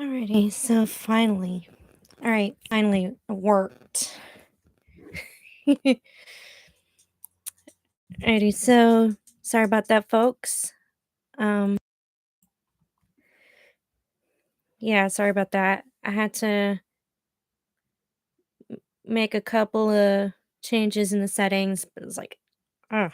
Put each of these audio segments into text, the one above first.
Alrighty, so finally. Alright, finally it worked. Alrighty, so sorry about that, folks. Um, yeah, sorry about that. I had to make a couple of changes in the settings, but it was like, ah.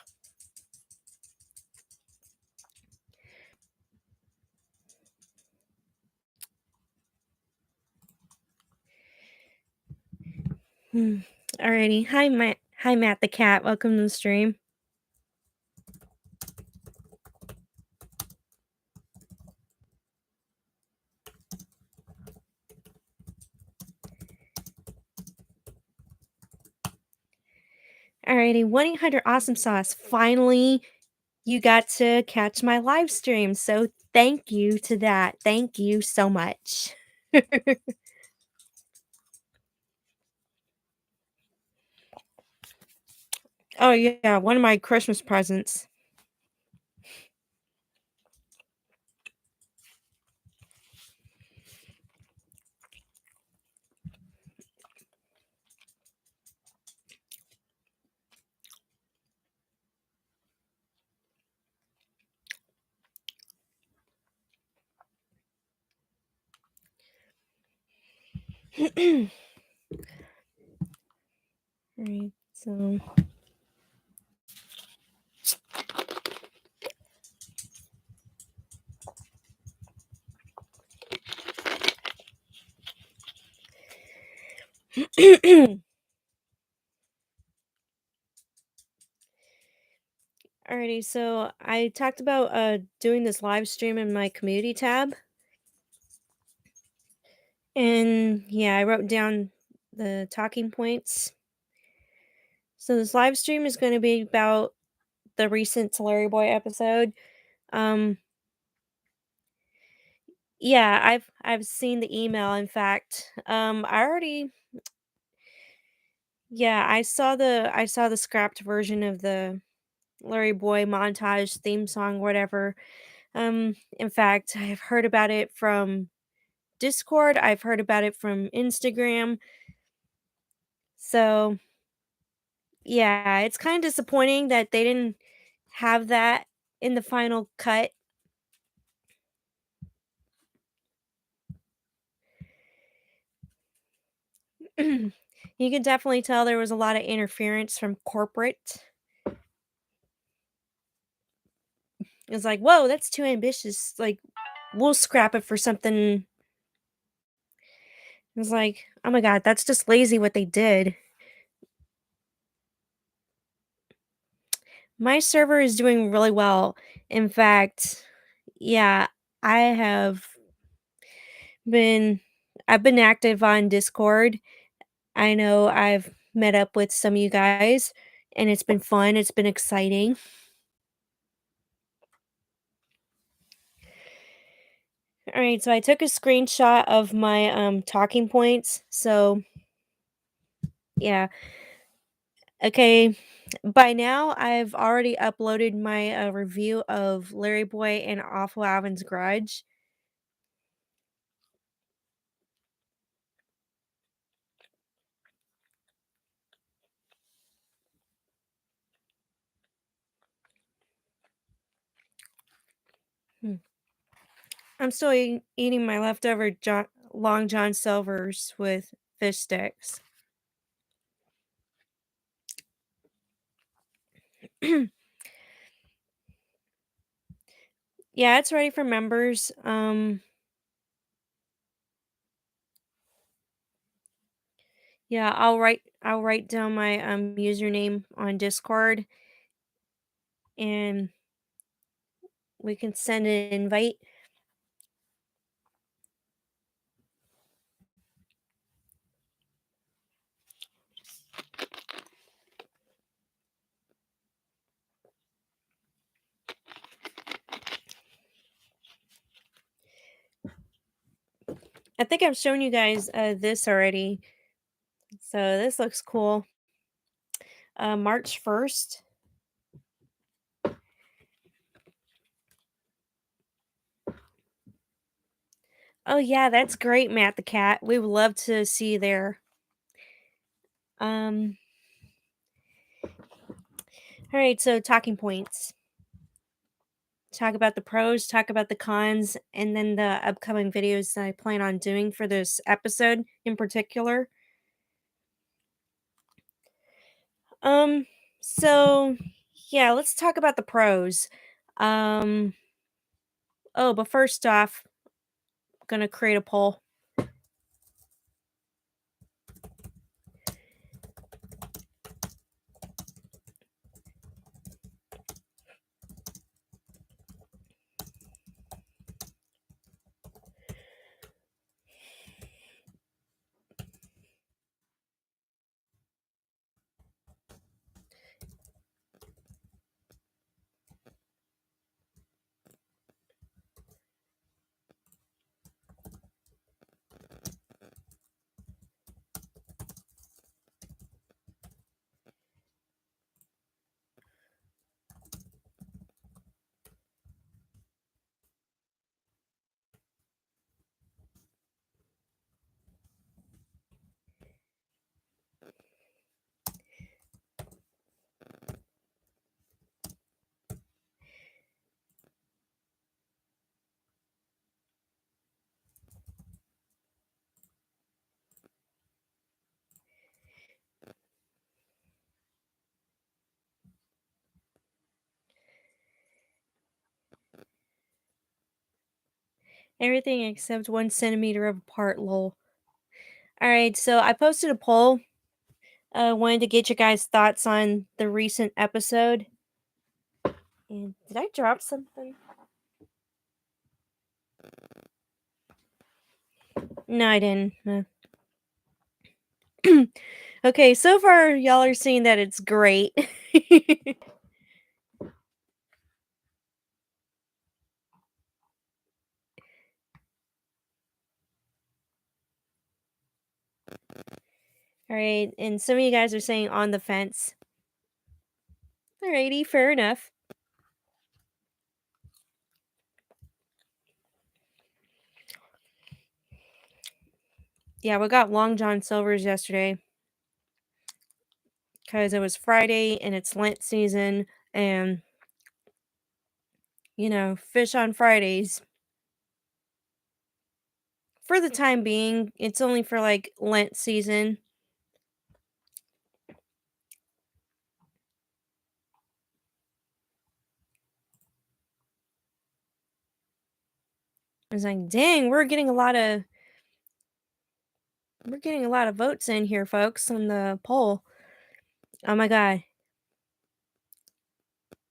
Alrighty, hi Matt. Hi Matt the cat. Welcome to the stream. Alrighty, 1-800 Awesome Sauce. Finally, you got to catch my live stream. So thank you to that. Thank you so much. Oh yeah, one of my Christmas presents. Alright, so Alrighty, so I talked about doing this live stream in my community tab. And yeah, I wrote down the talking points. So this live stream is going to be about the recent LarryBoy episode. Um yeah, I've seen the email. In fact, I already yeah, I saw the scrapped version of the LarryBoy montage theme song, whatever. In fact, I've heard about it from Discord, I've heard about it from Instagram. So, yeah, it's kind of disappointing that they didn't have that in the final cut. You can definitely tell there was a lot of interference from corporate. It's like, "Whoa, that's too ambitious. Like, we'll scrap it for something." It's like, "Oh my god, that's just lazy what they did." My server is doing really well. In fact, yeah, I have been I've been active on Discord. I know I've met up with some of you guys and it's been fun, it's been exciting. All right, so I took a screenshot of my talking points. So, yeah. Okay, by now I've already uploaded my review of Larry Boy and Awful Alvin's Grudge. Hmm. I'm still eating my leftover Long John Silver's with fish sticks. Yeah, it's ready for members. Yeah, I'll write down my username on Discord and we can send an invite. I think I've shown you guys this already. So this looks cool. March 1st. Oh, yeah, that's great, Matt the cat. We would love to see you there. Um, alright, so talking points. Talk about the pros, talk about the cons, and then the upcoming videos that I plan on doing for this episode in particular. Um, so yeah, let's talk about the pros. Um, oh, but first off, gonna create a poll. Everything except 1 centimeter apart, lol. Alright, so I posted a poll. Wanted to get your guys' thoughts on the recent episode. And did I drop something? No, I didn't. Okay, so far y'all are seeing that it's great. Alright, and some of you guys are saying on the fence. Alrighty, fair enough. Yeah, we got Long John Silver's yesterday because it was Friday and it's Lent season, and fish on Fridays. For the time being, it's only for like Lent season. I was like, dang, we're getting a lot of votes in here, folks, on the poll. Oh my god.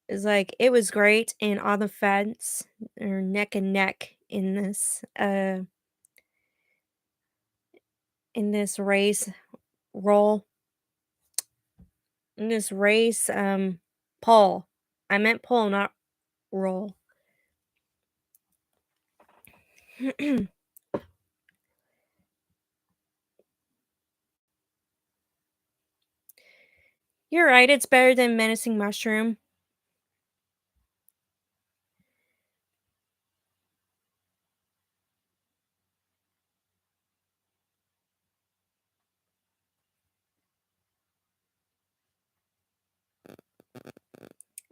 It's like it was great and on the fence or neck and neck in this race roll. In this race, poll. I meant poll, not roll. You're right, it's better than menacing mushroom.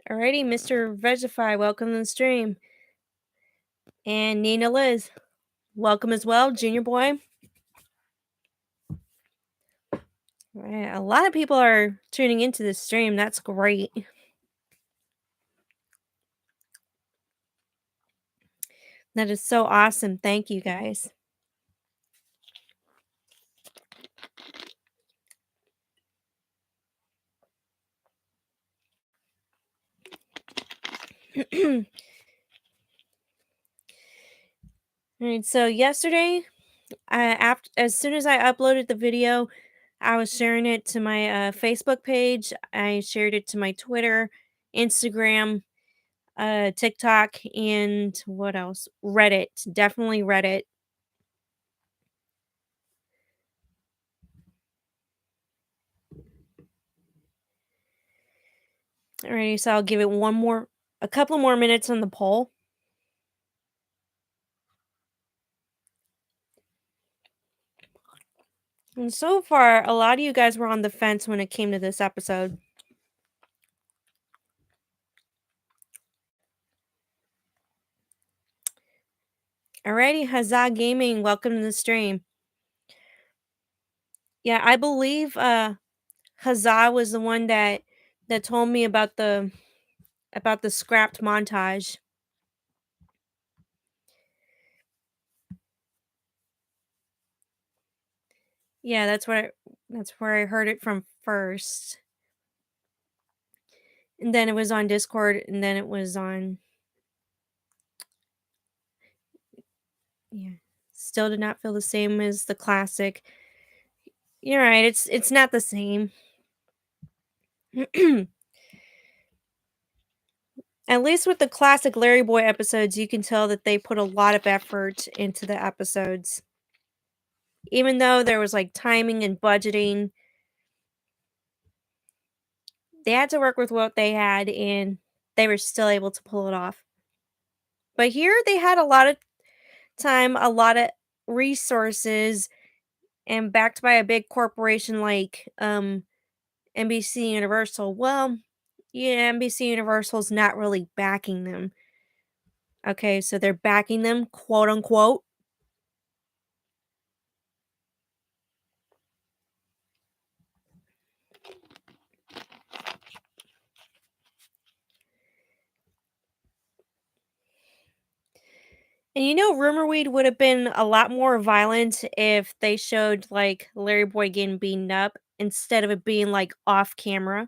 Alrighty, Mr. Vegify, welcome to the stream. And Nina Liz, welcome as well, Junior Boy. Right, a lot of people are tuning into this stream. That's great. That is so awesome. Thank you guys. Alright, so yesterday, as soon as I uploaded the video, I was sharing it to my Facebook page. I shared it to my Twitter, Instagram, TikTok, and what else? Reddit. Definitely Reddit. Alrighty, so I'll give it a couple more minutes on the poll. And so far, a lot of you guys were on the fence when it came to this episode. Alrighty, Huzzah Gaming, welcome to the stream. Yeah, I believe Huzzah was the one that told me about the scrapped montage. Yeah, that's where I heard it from first. And then it was on Discord, and then it was on, yeah. Still did not feel the same as the classic. You're right, it's not the same. At least with the classic LarryBoy episodes, you can tell that they put a lot of effort into the episodes. Even though there was like timing and budgeting, they had to work with what they had and they were still able to pull it off. But here they had a lot of time, a lot of resources, and backed by a big corporation like NBC Universal. Well, yeah, NBC Universal's not really backing them. Okay, so they're backing them, quote unquote. And Rumorweed would have been a lot more violent if they showed like Larry Boy getting beaten up instead of it being like off camera.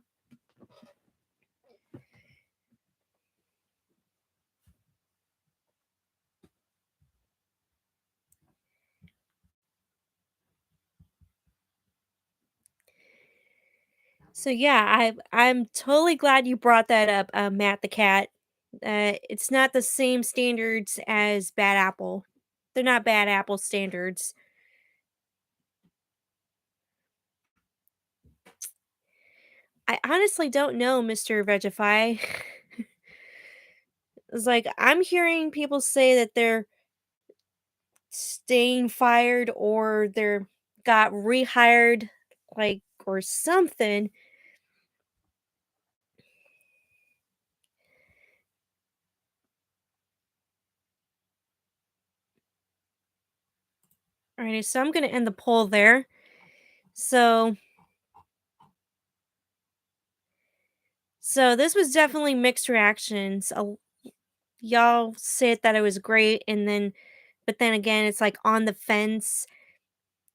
So yeah, I'm totally glad you brought that up, Matt the cat. It's not the same standards as Bad Apple. They're not Bad Apple standards. I honestly don't know, Mr. Vegify. It's like I'm hearing people say that they're staying fired or they're got rehired, like, or something. Alrighty, so I'm gonna end the poll there. So this was definitely mixed reactions. Y'all said that it was great, and then but then again it's like on the fence.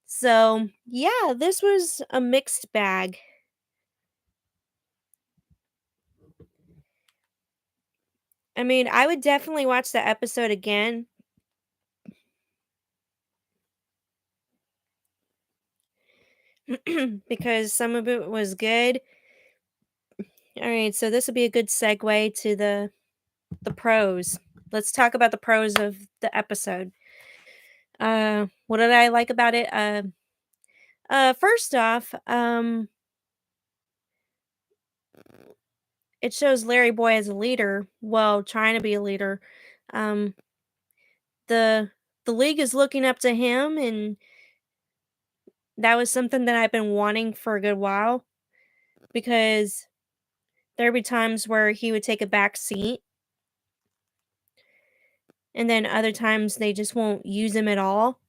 So yeah, this was a mixed bag. I mean, I would definitely watch the episode again. Because some of it was good. All right, so this would be a good segue to the pros. Let's talk about the pros of the episode. What did I like about it? First off, it shows Larry Boy as a leader, well, trying to be a leader. Um, the the league is looking up to him, and that was something that I've been wanting for a good while because there'd be times where he would take a back seat, and then other times they just won't use him at all.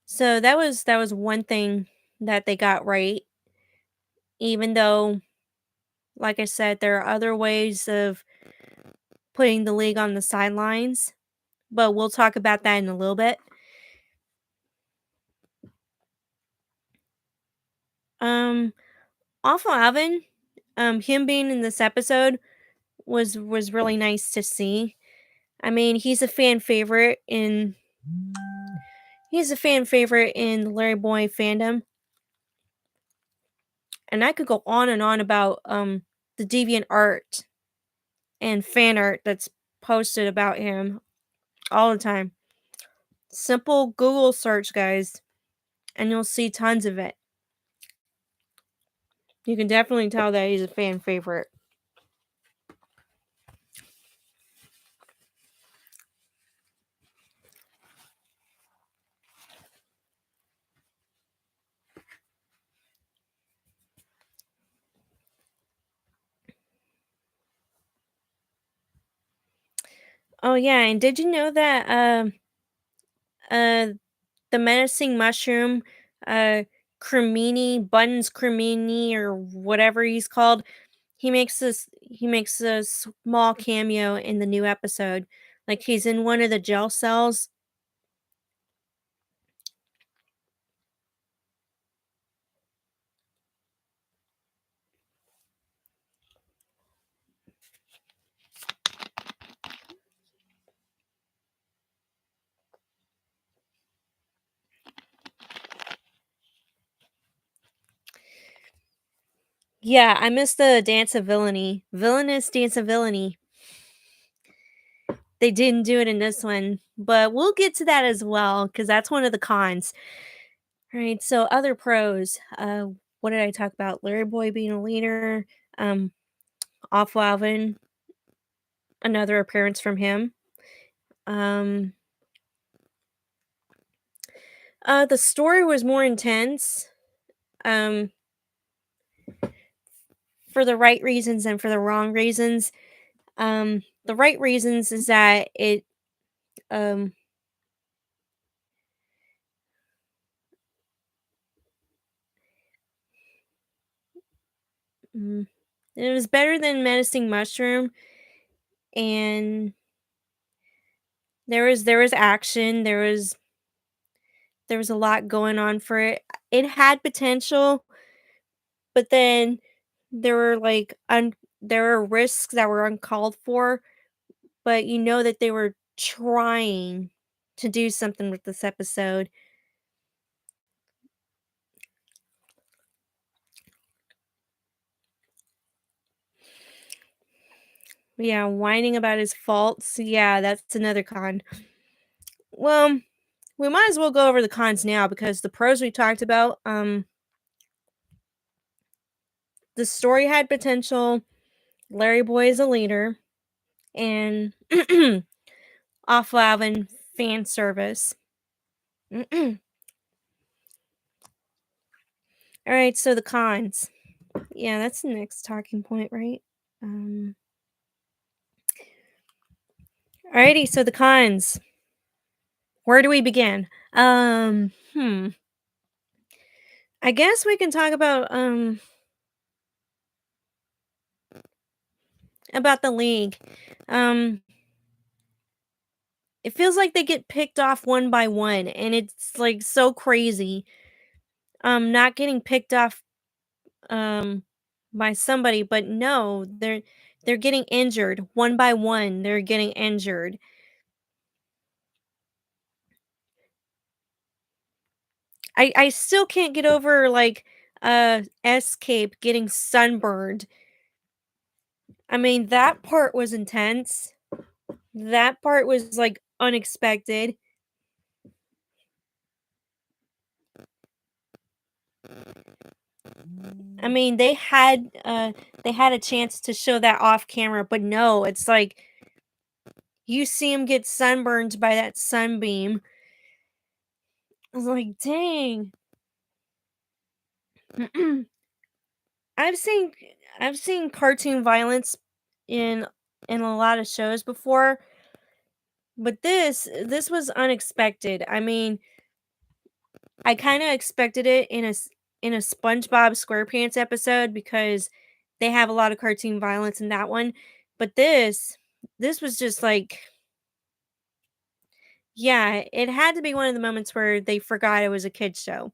So that was one thing that they got right, even though, like I said, there are other ways of putting the league on the sidelines, but we'll talk about that in a little bit. Um, Awful Alvin, him being in this episode was really nice to see. I mean, he's a fan favorite in the Larry Boy fandom, and I could go on about the deviant art and fan art that's posted about him all the time. Simple Google search, guys, and you'll see tons of it. You can definitely tell that he's a fan favorite. Oh yeah, and did you know that uh the menacing mushroom, uh Cremini, Buttons Cremini or whatever he's called, he makes a small cameo in the new episode. Like he's in one of the jail cells. Yeah, I missed the Dance of Villainy. Villainous Dance of Villainy. They didn't do it in this one, but we'll get to that as well because that's one of the cons. All right, so other pros. What did I talk about? Larry Boy being a leader. Um, Awful Alvin, another appearance from him. Um, the story was more intense. Um, for the right reasons and for the wrong reasons. The right reasons is that um mm, it was better than Menacing Mushroom, and there was action, there was a lot going on for it. It had potential, but then there were there were risks that were uncalled for, but you know that they were trying to do something with this episode. Yeah, whining about his faults. Yeah, that's another con. Well, we might as well go over the cons now because the pros we talked about, the story had potential, Larry Boy is a leader, and Awful Alvin fan service. All right, so the cons. Yeah, that's the next talking point, right? Um, Alrighty, so the cons. Where do we begin? I guess we can talk about the league. Um, it feels like they get picked off one by one, and it's like so crazy. Not getting picked off um by somebody, but no, they're getting injured one by one. They're getting injured. I still can't get over Escape getting sunburned. I mean, that part was intense. That part was like unexpected. I mean, they had a chance to show that off camera, but no, it's like you see him get sunburned by that sunbeam. I was like, dang. I've seen I've seen cartoon violence in a lot of shows before, but this was unexpected. I mean, I kind of expected it in a SpongeBob SquarePants episode because they have a lot of cartoon violence in that one, but this was just like yeah, it had to be one of the moments where they forgot it was a kids show.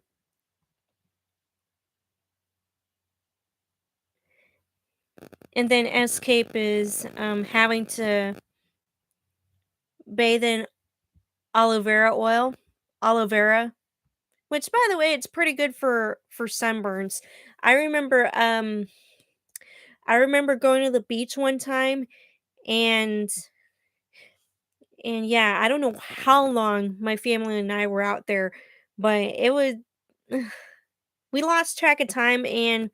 And then Escape is having to bathe in aloe vera oil, aloe vera, which by the way, it's pretty good for sunburns. I remember um I remember going to the beach one time and yeah, I don't know how long my family and I were out there, but it was we lost track of time and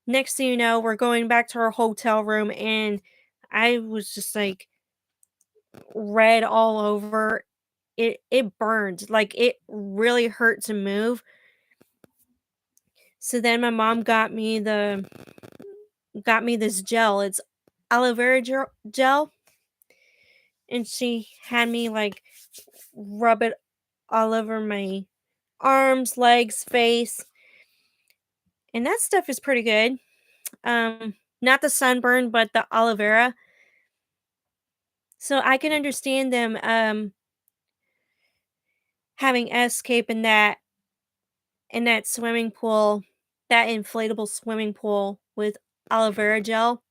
next thing you know, we're going back to our hotel room and I was just like red all over. It burned. Like it really hurt to move. So then my mom got me this gel. It's aloe vera gel. and she had me like rub it all over my arms, legs, face, and that stuff is pretty good. Not the sunburn, but the aloe vera. So I can understand them having escape in that swimming pool, that inflatable swimming pool with aloe vera gel.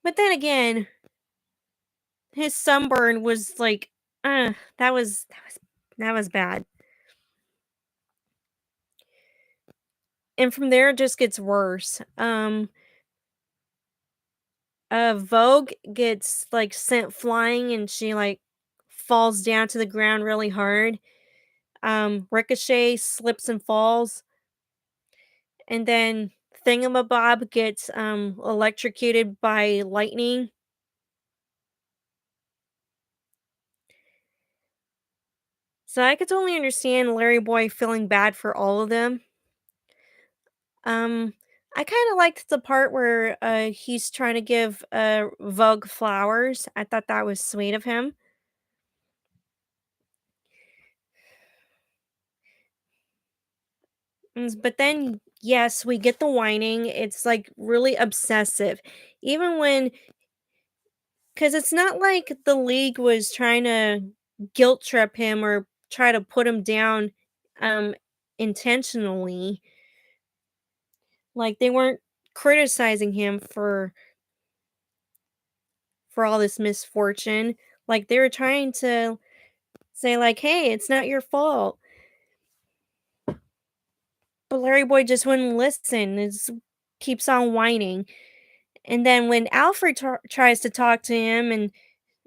But then again, his sunburn was like, that was bad. And from there it just gets worse. Vogue gets like sent flying and she like falls down to the ground really hard. Ricochet slips and falls, and then Thingamabob gets electrocuted by lightning. So I could totally understand Larry Boy feeling bad for all of them. Um, I kind of liked the part where he's trying to give Vogue flowers. I thought that was sweet of him. But then, yes, we get the whining. It's like really obsessive. Even when, because it's not like the league was trying to guilt trip him or try to put him down um, intentionally. Like they weren't criticizing him for all this misfortune. Like they were trying to say like, "Hey, it's not your fault." But Larry Boy just wouldn't listen. Keeps on whining. And then when Alfred tries to talk to him and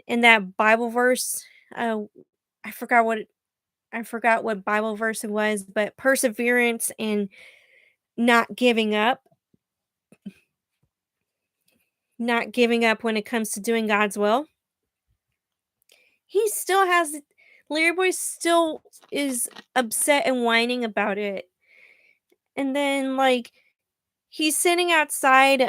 in that Bible verse, uh, I forgot what I forgot what Bible verse it was, but perseverance and not giving up, not giving up when it comes to doing God's will. He still has Larry Boy still is upset and whining about it. And then like he's sitting outside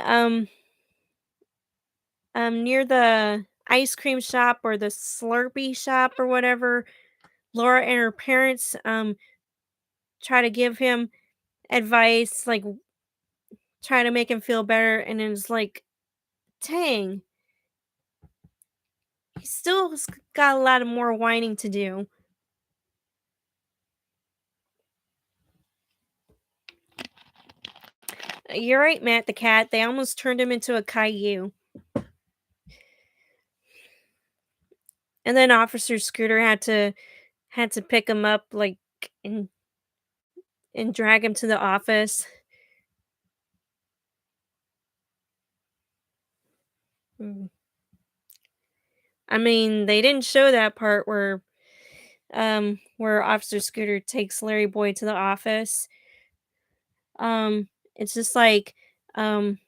near the ice cream shop or the Slurpee shop or whatever. Laura and her parents try to give him advice, like try to make him feel better, and it's like, dang, he's still got a lot of more whining to do. You're right, Matt the cat. They almost turned him into a Caillou. And then Officer Scooter had to pick him up like and and drag him to the office. Mm. I mean, they didn't show that part where Officer Scooter takes Larry Boy to the office. It's just like um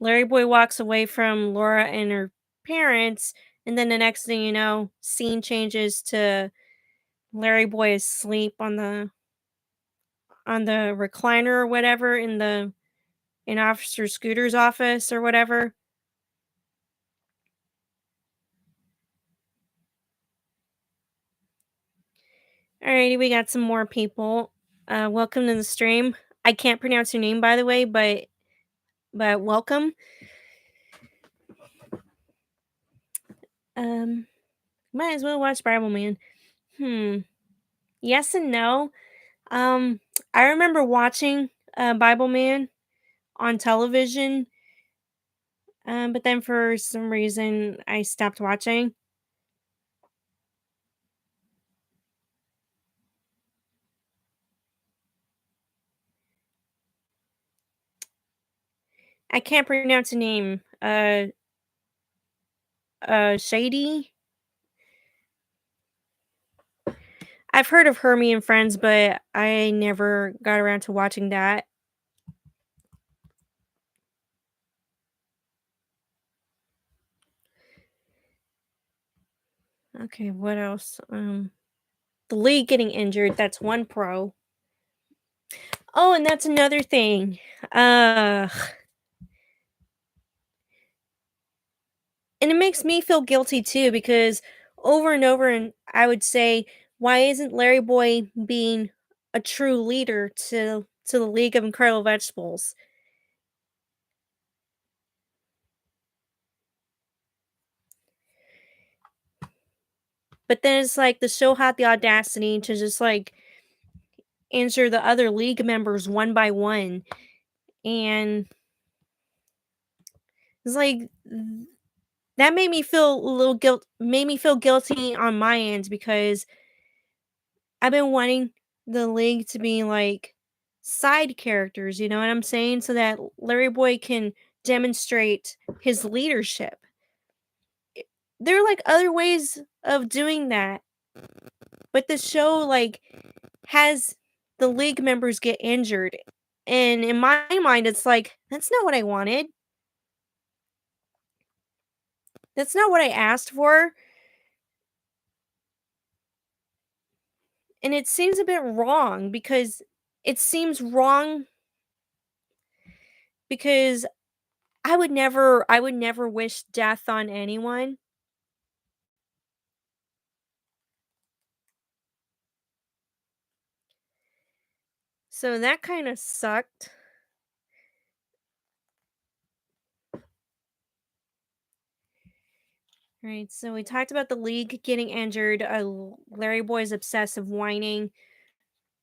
Larry Boy walks away from Laura and her parents, and then the next thing you know, scene changes to Larry Boy is asleep on the recliner or whatever in Officer Scooter's office or whatever. Alrighty, we got some more people. Welcome to the stream. I can't pronounce your name by the way, but welcome. Um, might as well watch Bible Man. Hmm. Yes and no. Um, I remember watching Bible Man on television, but then for some reason I stopped watching. I can't pronounce the name. Shady. I've heard of Hermie and Friends, but I never got around to watching that. Okay, what else? The league getting injured. That's one pro. Oh, and that's another thing. Uh, And it makes me feel guilty too because over and over and I would say, why isn't Larry Boy being a true leader to the League of Incredible Vegetables? But then it's like the show had the audacity to just like answer the other league members one by one. And it's like that made me feel guilty on my end because I've been wanting the league to be like side characters, you know what I'm saying? So that Larry Boy can demonstrate his leadership. There are like other ways of doing that, but the show like has the league members get injured. And in my mind, it's like, that's not what I wanted. That's not what I asked for. And it seems a bit wrong because it seems wrong because I would never wish death on anyone. So that kind of sucked. Right. So we talked about the league getting injured, Larry Boy's obsessive whining.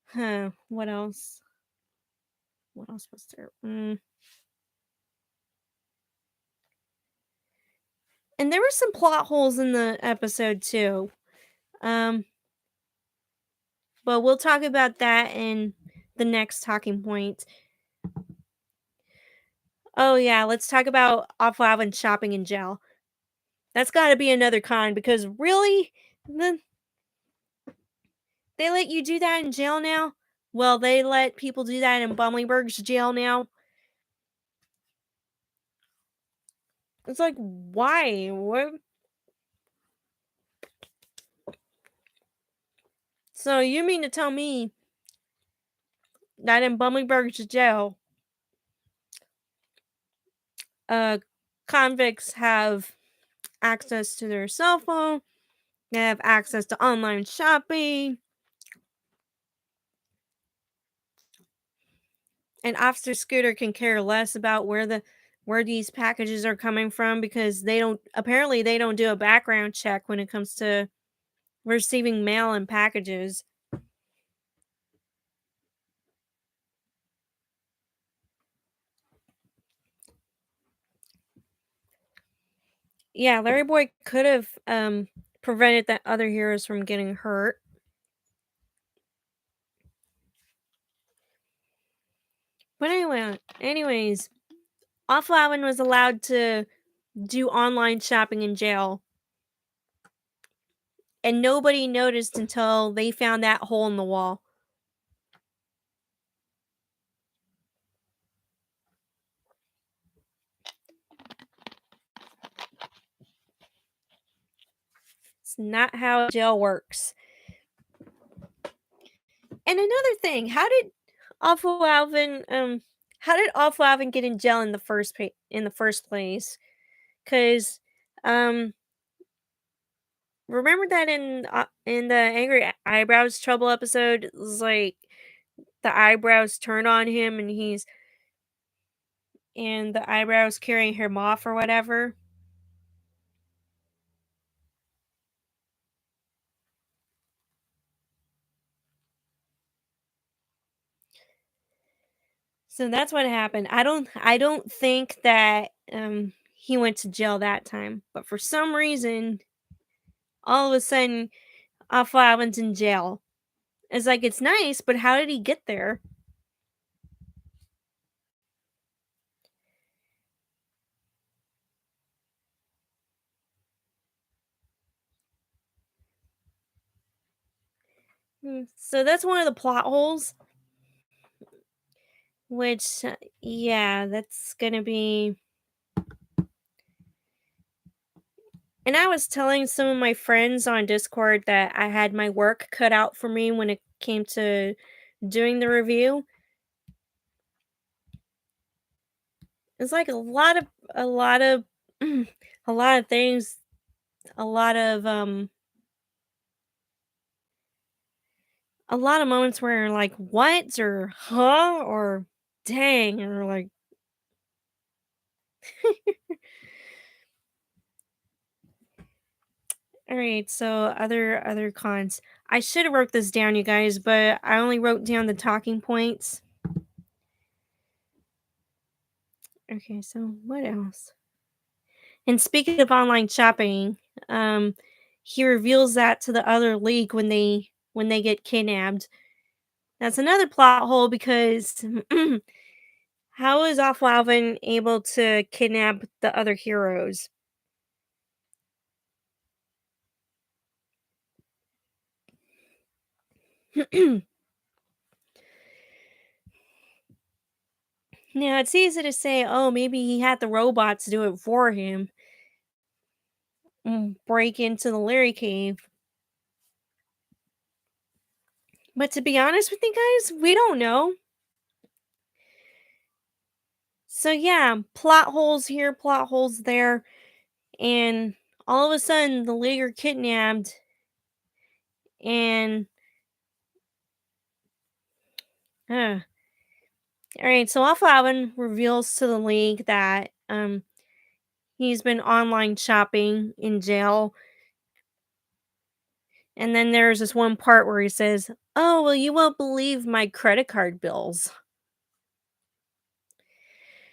Huh. What else? What else was there? And there were some plot holes in the episode too. Um, but we'll talk about that in the next talking point. Oh yeah, let's talk about Awful Alvin shopping in jail. That's got to be another con because really, the, they let you do that in jail now. Well, they let people do that in Bumblingburg's jail now. It's like, why? What? So you mean to tell me that in Bumblingburg's jail, uh, convicts have access to their cell phone, they have access to online shopping, and Officer Scooter can care less about where these packages are coming from because they don't do a background check when it comes to receiving mail and packages. Yeah, Larry Boy could have prevented that other heroes from getting hurt. But anyways, Awful Alvin was allowed to do online shopping in jail, and nobody noticed until they found that hole in the wall. It's not how jail works. And another thing, Awful Alvin how did Awful Alvin get in jail in the in the first place? Cuz um remember that in the Angry Eyebrows Trouble episode, it was like the eyebrows turn on him and the eyebrows carrying him off or whatever. So that's what happened. I don't think that he went to jail that time, but for some reason all of a sudden Awful Alvin's in jail. It's like it's nice, but how did he get there? So that's one of the plot holes, which yeah, that's going to be. And I was telling some of my friends on Discord that I had my work cut out for me when it came to doing the review. It's like a lot of a lot of things, a lot of a lot of moments where like what or huh or dang or like all right, so other cons. I should have wrote this down, you guys, but I only wrote down the talking points. Okay, so what else? And speaking of online shopping, um, he reveals that to the other league when they get kidnapped. That's another plot hole because how is Awful Alvin able to kidnap the other heroes? Now it's easy to say, oh, maybe he had the robots do it for him, break into the Larry cave. But to be honest with you guys, we don't know. So yeah, plot holes here, plot holes there, and all of a sudden the league are kidnapped, and uh, all right. So Alpha Alvin reveals to the league that he's been online shopping in jail, and then there's this one part where he says, "Oh well, you won't believe my credit card bills."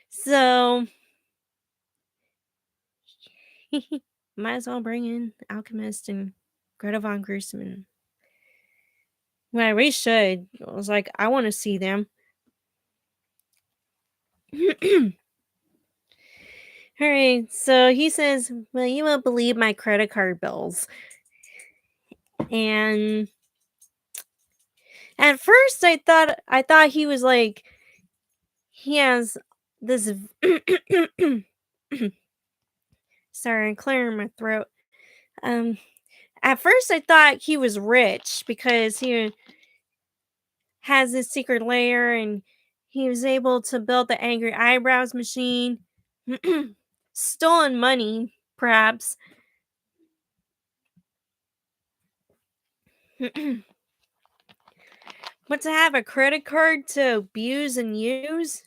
So might as well bring in Alchemist and Greta von Gruesman. Well, we should. I was like, I want to see them. All right, so he says, "Well, you won't believe my credit card bills." And at first, I thought he was like he has this. Sorry, I'm clearing my throat. Um, at first, I thought he was rich because he has this secret layer and he was able to build the angry eyebrows machine. Stolen money, perhaps. But to have a credit card to abuse and use?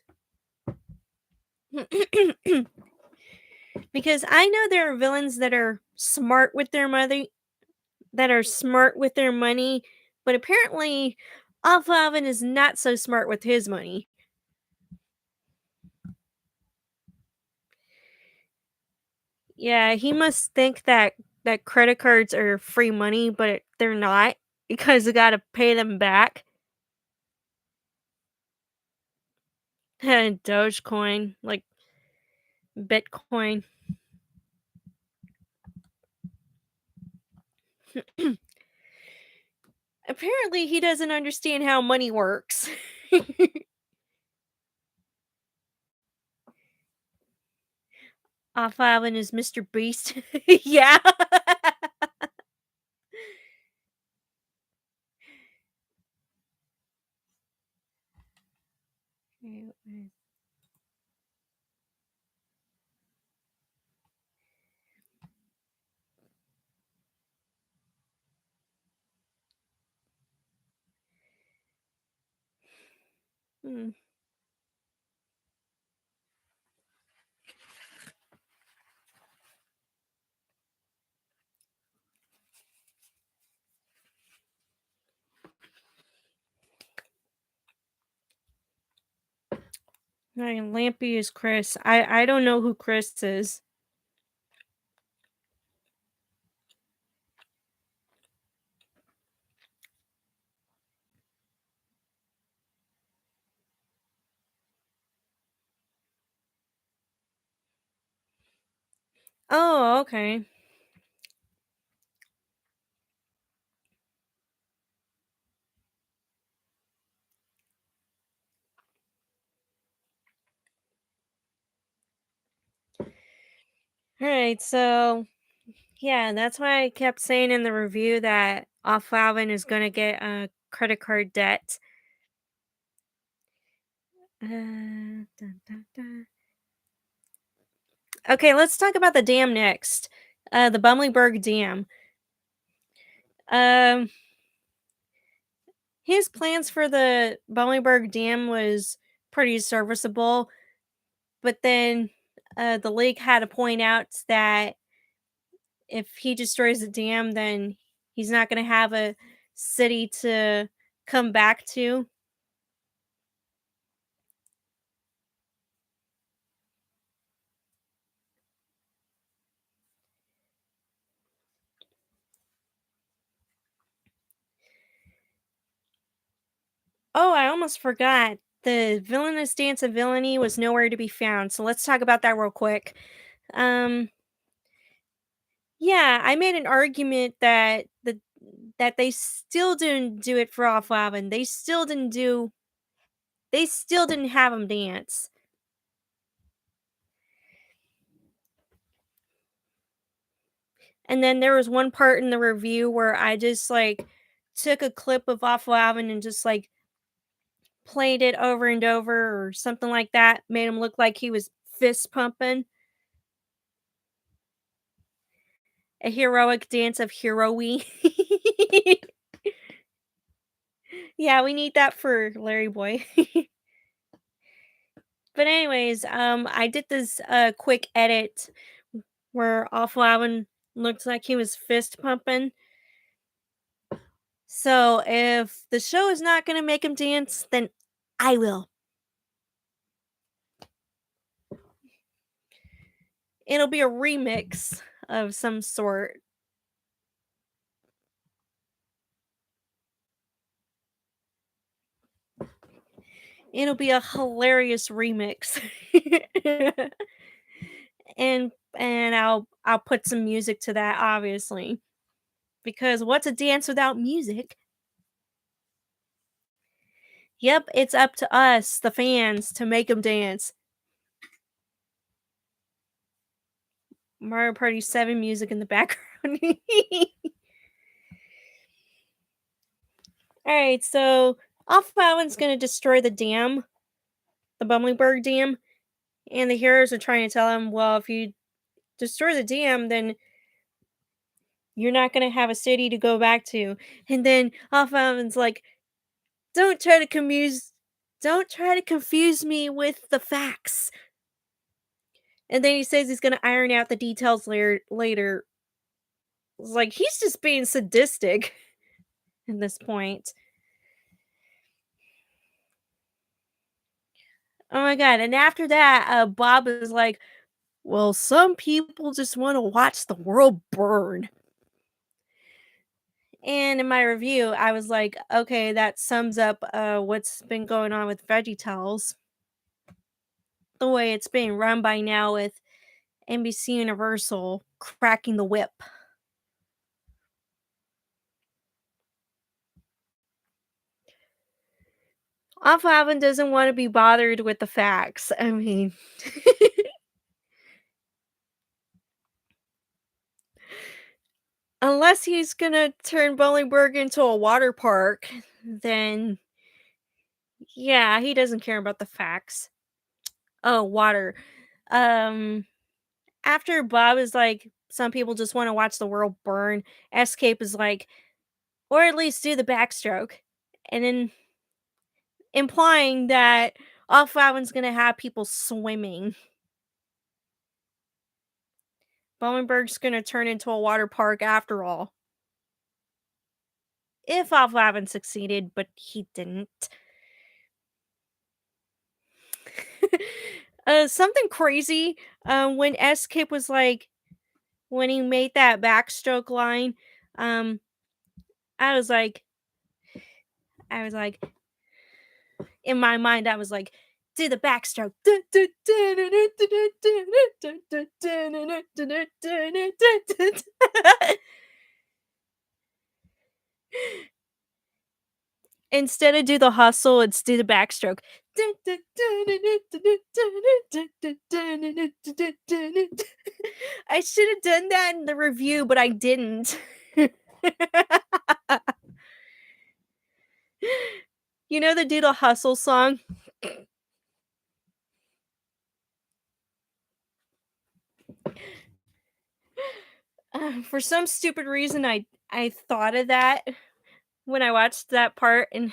Because I know there are villains that are smart with their money, but apparently Alpha Alvin is not so smart with his money. Yeah, he must think that credit cards are free money, but they're not because you got to pay them back. Dogecoin, like Bitcoin. Apparently, he doesn't understand how money works. Alpha Alvin is Mr. Beast. Yeah. Hmm. Lampy is Chris. I don't know who Chris is. Oh, okay. All right. So yeah, that's why I kept saying in the review that Off Alvin is gonna get a credit card debt. Dun, dun, dun. Okay, let's talk about the dam next. The Bumleyberg Dam. Um, his plans for the Bumleyberg Dam was pretty serviceable, but then the league had to point out that if he destroys the dam, then he's not going to have a city to come back to. Oh, I almost forgot. The villainous dance of villainy was nowhere to be found. So let's talk about that real quick. Um, yeah, I made an argument that they still didn't do it for Off Alvin. They still didn't have him dance. And then there was one part in the review where I just like took a clip of Off Alvin and just like played it over and over or something like that, made him look like he was fist pumping. A heroic dance of hero-y. Yeah, we need that for LarryBoy. But anyways, I did this quick edit where Awful Alvin looked like he was fist pumping. So if the show is not gonna make him dance, then I will. It'll be a remix of some sort. It'll be a hilarious remix. And I'll put some music to that obviously. Because what's a dance without music? Yep, it's up to us, the fans, to make them dance. Mario Party 7 music in the background. Alright, so Alpha Island's gonna destroy the dam, the Bumblingberg Dam, and the heroes are trying to tell him, well, if you destroy the dam, then you're not gonna have a city to go back to. And then Alpha Island's like, don't try to confuse me with the facts. And then he says he's gonna iron out the details later. It's like he's just being sadistic at this point. Oh my god! And after that, Bob is like, "Well, some people just want to watch the world burn." And in my review, I was like, "Okay, that sums up what's been going on with VeggieTales, the way it's being run by now with NBC Universal cracking the whip." Off Alvin doesn't want to be bothered with the facts. I mean, unless he's gonna turn Bolingbrook into a water park, then yeah, he doesn't care about the facts. Oh, water. Um, After Bob is like, some people just want to watch the world burn. Escape is like, or at least do the backstroke, and then implying that Off Alvin's gonna have people swimming. Bolingbrook's gonna turn into a water park after all. If Off Alvin succeeded, but he didn't. Something crazy. When Escape was like, when he made that backstroke line, um, I was like, I was like, in my mind, I was like, do the backstroke. Instead of do the hustle, it's do the backstroke. I should have done that in the review, but I didn't. You know the do the hustle song? for some stupid reason, I thought of that when I watched that part, and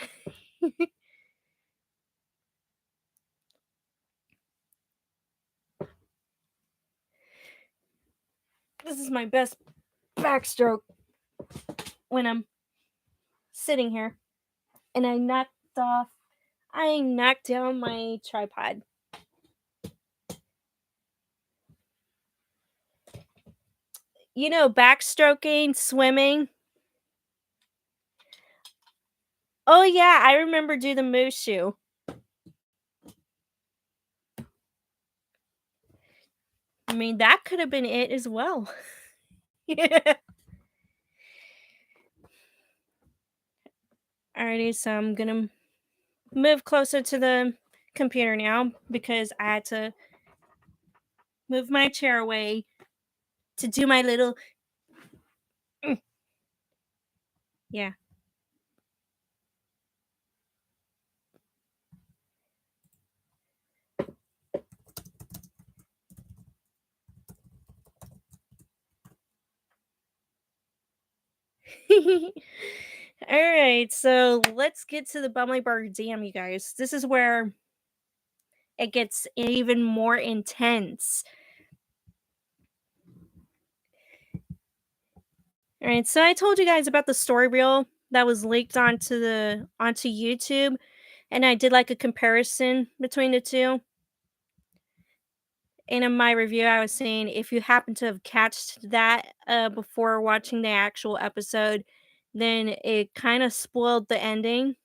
this is my best backstroke when I'm sitting here, and I knocked down my tripod. You know, backstroking, swimming. Oh yeah, I remember do the moose shoe. I mean, that could have been it as well. Yeah. Alrighty, so I'm gonna move closer to the computer now because I had to move my chair away to do my little. Mm, yeah. All right, so let's get to the Bumbleberg Dam, you guys. This is where it gets even more intense. All right, so I told you guys about the story reel that was leaked onto YouTube, and I did like a comparison between the two. And in my review, I was saying if you happen to have catched that before watching the actual episode, then it kind of spoiled the ending.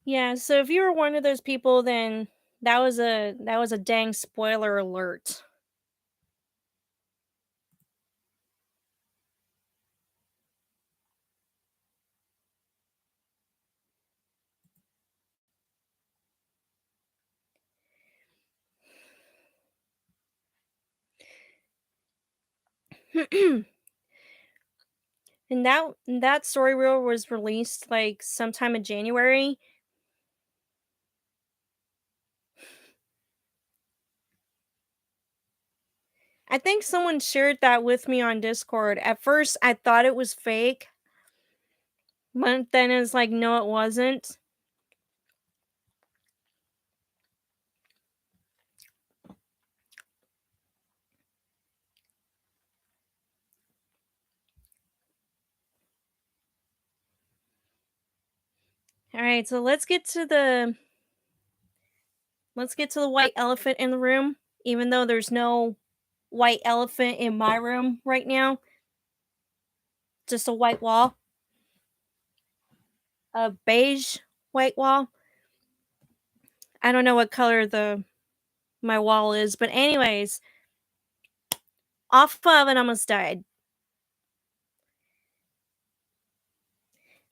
Yeah, so if you were one of those people, then that was a dang spoiler alert. And that story reel was released like sometime in January. I think someone shared that with me on Discord. At first, I thought it was fake, but then it's like, no, it wasn't. All right, so let's get to the white elephant in the room. Even though there's no white elephant in my room right now, just a white wall, a beige white wall. I don't know what color the my wall is, but anyways, off of and almost died.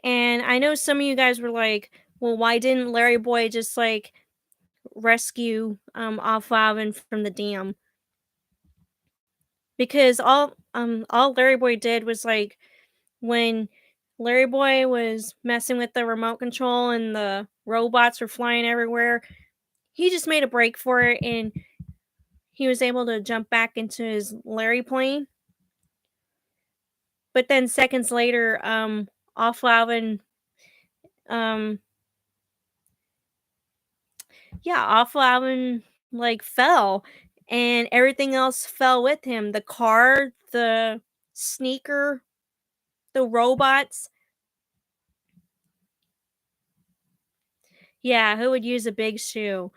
And I know some of you guys were like, "Well, why didn't Larry Boy just like rescue off Alvin from the dam?" Because all Larry Boy did was like when Larry Boy was messing with the remote control and the robots were flying everywhere, he just made a break for it and he was able to jump back into his Larry plane. But then seconds later, off Alvin, um, yeah, off Alvin like fell, and everything else fell with him. The car, the sneaker, the robots. Yeah, who would use a big shoe?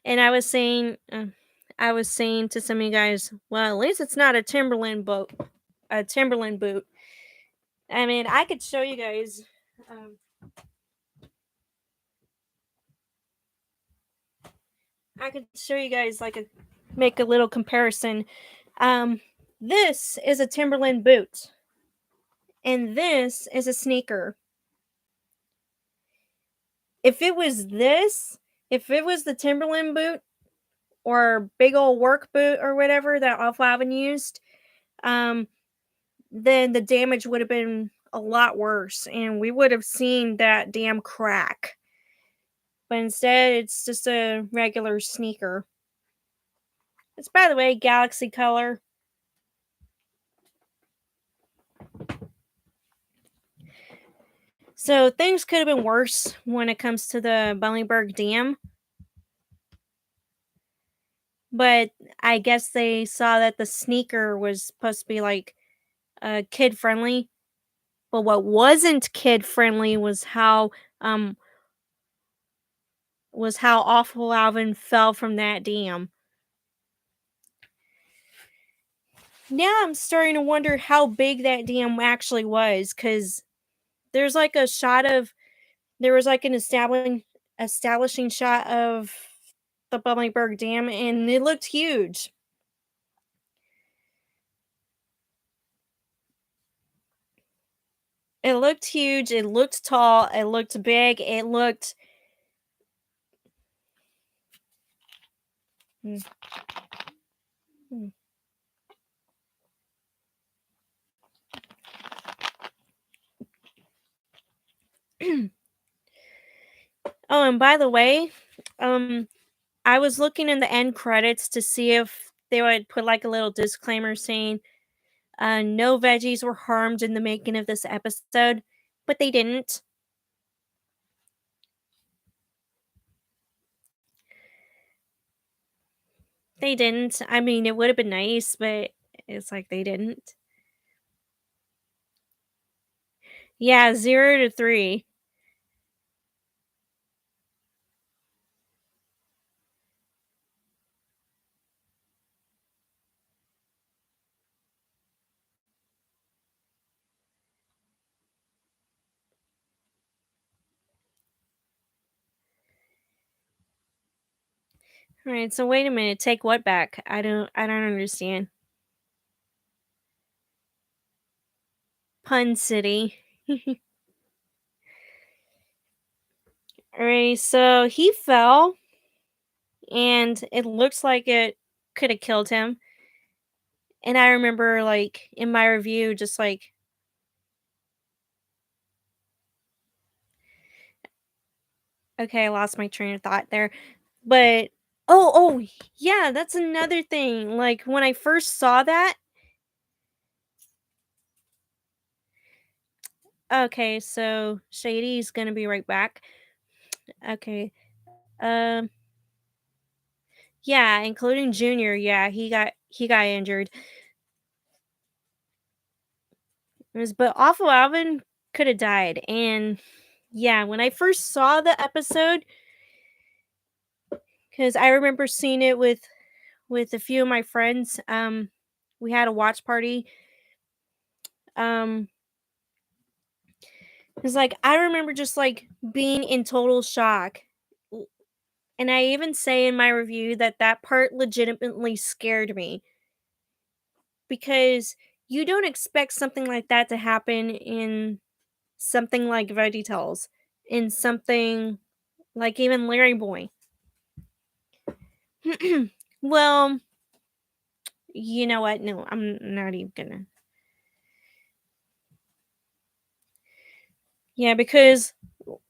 And I was saying to some of you guys, well, at least it's not a Timberland boot. I mean, I could show you guys. Um, I could show you guys make a little comparison. Um, this is a Timberland boot, and this is a sneaker. If it was this, if it was the Timberland boot or big old work boot or whatever that Off Lavin used, um, then the damage would have been a lot worse and we would have seen that damn crack. But instead, it's just a regular sneaker. It's, by the way, galaxy color. So things could have been worse when it comes to the Bunnyberg Dam. But I guess they saw that the sneaker was supposed to be like kid friendly. But what wasn't kid friendly um was how awful Alvin fell from that dam. Now I'm starting to wonder how big that dam actually was, because there's like a shot of there was like an establishing shot of the Bubblyberg Dam, and it looked huge. It looked huge. It looked tall. It looked big. It looked. Mm, mm. Oh, and by the way, um, I was looking in the end credits to see if they would put like a little disclaimer saying, "No veggies were harmed in the making of this episode," but they didn't. They didn't. I mean, it would have been nice, but it's like they didn't. Yeah, 0 to 3. All right, so wait a minute. Take what back? I don't understand. Pun City. All right, so he fell, and it looks like it could have killed him. And I remember, like in my review, just like, okay, I lost my train of thought there. But oh, yeah, that's another thing. Like when I first saw that, okay, so Shady's gonna be right back. Okay. Um yeah, including Junior, yeah, he got injured. But Awful Alvin could have died. And yeah, when I first saw the episode, because I remember seeing it with a few of my friends, we had a watch party. Um it's like I remember just like being in total shock. And I even say in my review that that part legitimately scared me, because you don't expect something like that to happen in something like VeggieTales, in something like even Larry Boy. Well, you know what? No, I'm not even gonna. Yeah, because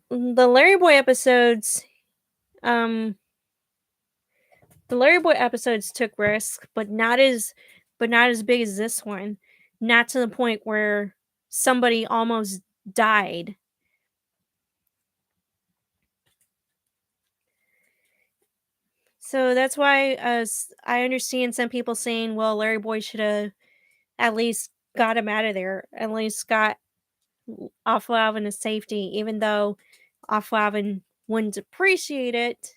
the Larry Boy episodes, um, the Larry Boy episodes took risks, but not as big as this one. Not to the point where somebody almost died. So that's why I understand some people saying, well, Larry Boy should have at least got him out of there, at least got Awful Alvin to safety, even though Awful Alvin wouldn't appreciate it.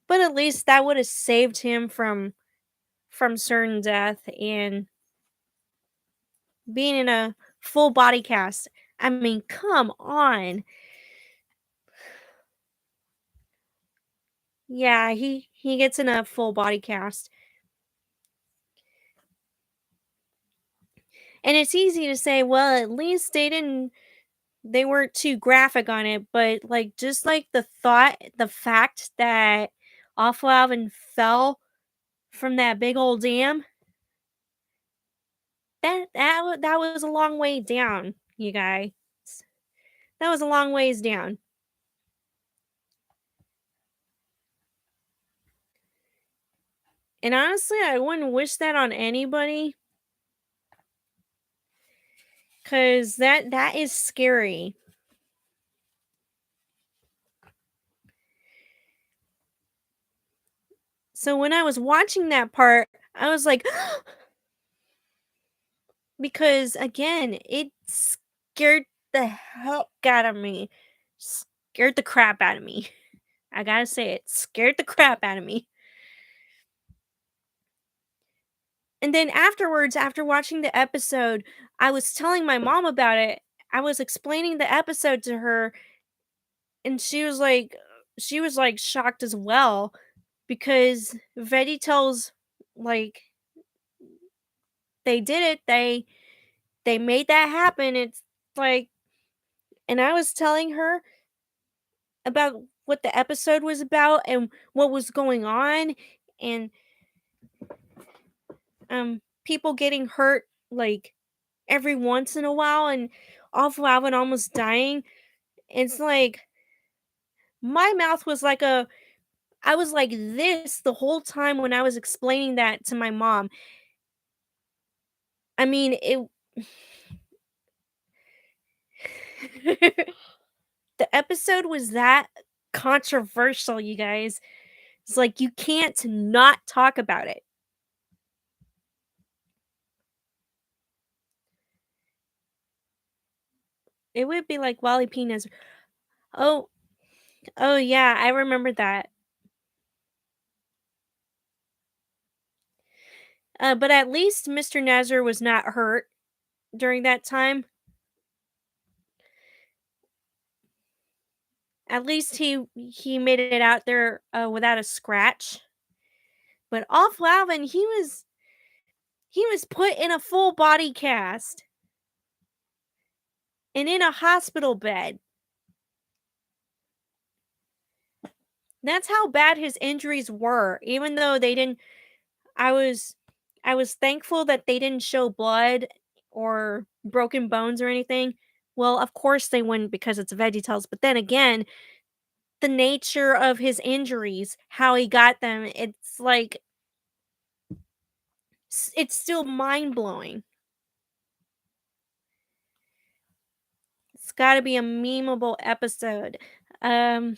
But at least that would have saved him from certain death and being in a full body cast. I mean, come on. Yeah, he gets in a full body cast. And it's easy to say, well, at least they weren't too graphic on it, but like just like the fact that Awful Alvin fell from that big old dam, that was a long way down, you guys. That was a long ways down. And honestly, I wouldn't wish that on anybody, cause that is scary. So when I was watching that part, I was like, because again, it scared the heck out of me. Scared the crap out of me. I gotta say it, scared the crap out of me. And then afterwards, after watching the episode, I was telling my mom about it. I was explaining the episode to her, and she was like shocked as well because Veggie tells like they did it. They made that happen. It's like, and I was telling her about what the episode was about and what was going on, and people getting hurt like every once in a while, and awful Alvin almost dying. It's like my mouth was like a I was like this the whole time when I was explaining that to my mom. I mean, it the episode was that controversial, you guys. It's like you can't not talk about it. It would be like Wally Penis. Oh, oh yeah, I remember that. But at least Mr. Nazar was not hurt during that time. At least he made it out there without a scratch. But off Alvin, he was put in a full body cast and in a hospital bed. That's how bad his injuries were. Even though they didn't, I was I was thankful that they didn't show blood or broken bones or anything. Well, of course they wouldn't because it's VeggieTales. But then again, the nature of his injuries, how he got them, it's like it's still mind blowing. It's got to be a memeable episode. Um,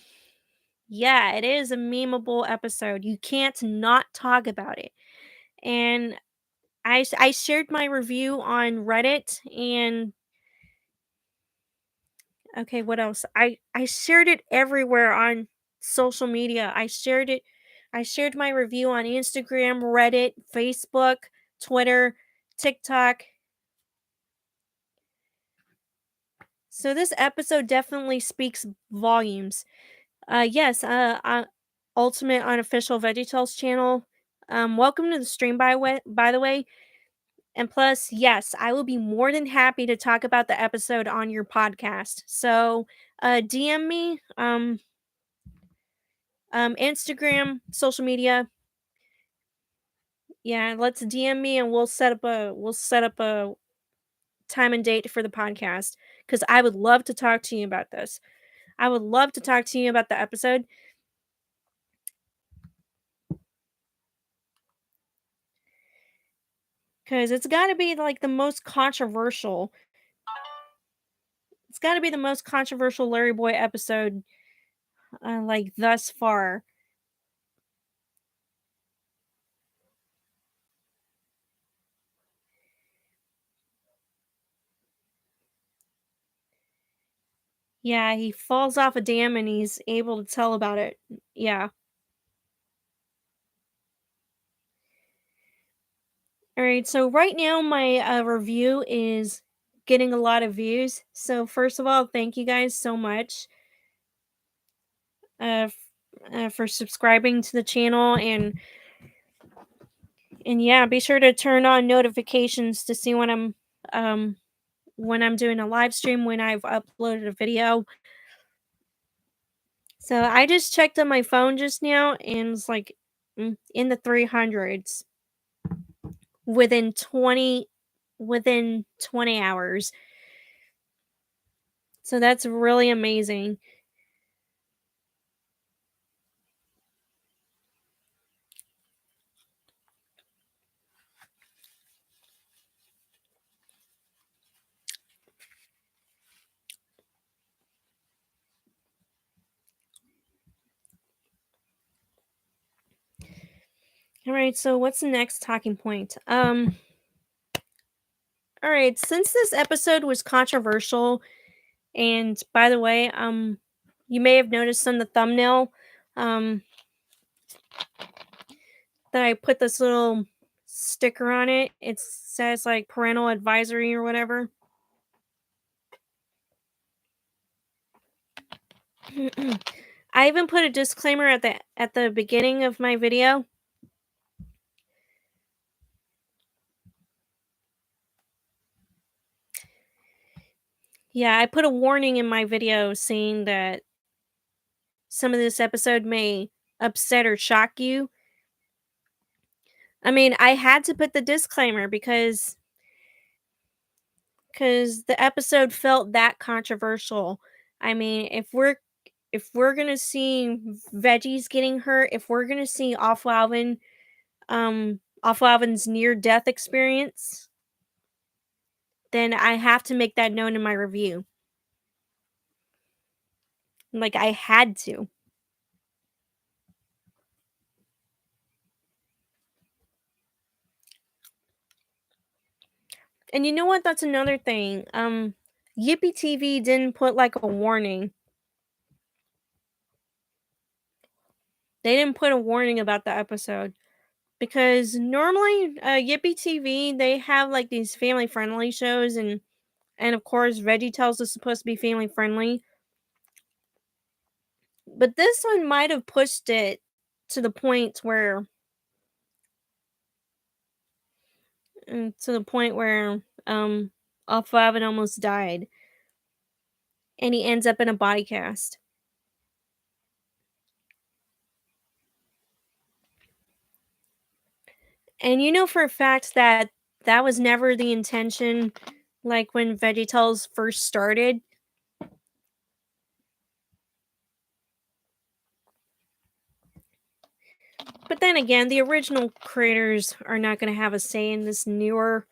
yeah, it is a memeable episode. You can't not talk about it. And I shared my review on Reddit and okay, what else? I shared it everywhere on social media. I shared my review on Instagram, Reddit, Facebook, Twitter, TikTok. So this episode definitely speaks volumes. Yes, Ultimate Unofficial VeggieTales channel. Welcome to the stream by the way. And plus, yes, I will be more than happy to talk about the episode on your podcast. So, DM me, Instagram, social media. Yeah, let's DM me and we'll set up a time and date for the podcast because I would love to talk to you about this. I would love to talk to you about the episode because it's got to be like the most controversial. It's got to be the most controversial Larry Boy episode, like thus far. Yeah, he falls off a dam and he's able to tell about it. Yeah. All right. So right now my review is getting a lot of views. So first of all, thank you guys so much for subscribing to the channel and yeah, be sure to turn on notifications to see when I'm doing a live stream when I've uploaded a video. So I just checked on my phone just now and it's like in the 300s within 20 within 20 hours. So that's really amazing. All right, so what's the next talking point? All right, since this episode was controversial, and by the way, you may have noticed on the thumbnail, um, that I put this little sticker on it. It says like parental advisory or whatever. I even put a disclaimer at the beginning of my video. Yeah, I put a warning in my video saying that some of this episode may upset or shock you. I mean, I had to put the disclaimer because the episode felt that controversial. I mean, if we're gonna see veggies getting hurt, if we're gonna see Awful Alvin's near death experience, then I have to make that known in my review. Like I had to. And you know what? That's another thing. Yippee TV didn't put like a warning. They didn't put a warning about the episode because normally Yippee TV they have like these family friendly shows and of course Veggie Tales is supposed to be family friendly, but this one might have pushed it to the point where to the point where Alpha Avin almost died and he ends up in a body cast. And you know for a fact that that was never the intention, like when VeggieTales first started. But then again, the original creators are not going to have a say in this newer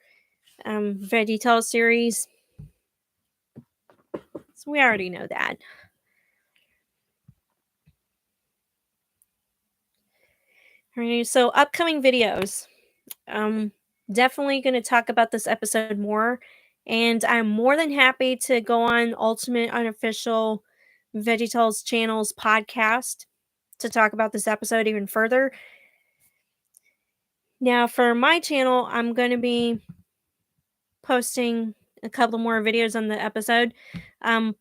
VeggieTales series. So we already know that. Alright, so upcoming videos. Um, Definitely going to talk about this episode more, and I'm more than happy to go on Ultimate Unofficial VeggieTales Channel's podcast to talk about this episode even further. Now, for my channel, I'm going to be posting a couple more videos on the episode.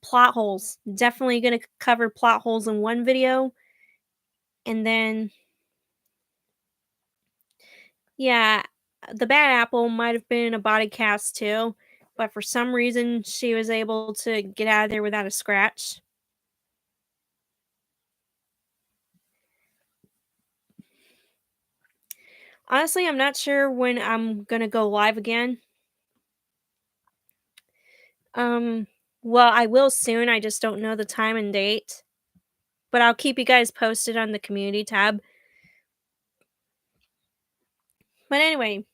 Plot holes. Definitely going to cover plot holes in one video. And then, yeah, the bad apple might have been a body cast too. But for some reason, she was able to get out of there without a scratch. Honestly, I'm not sure when I'm going to go live again. Um, well, I will soon. I just don't know the time and date. But I'll keep you guys posted on the community tab. But anyway,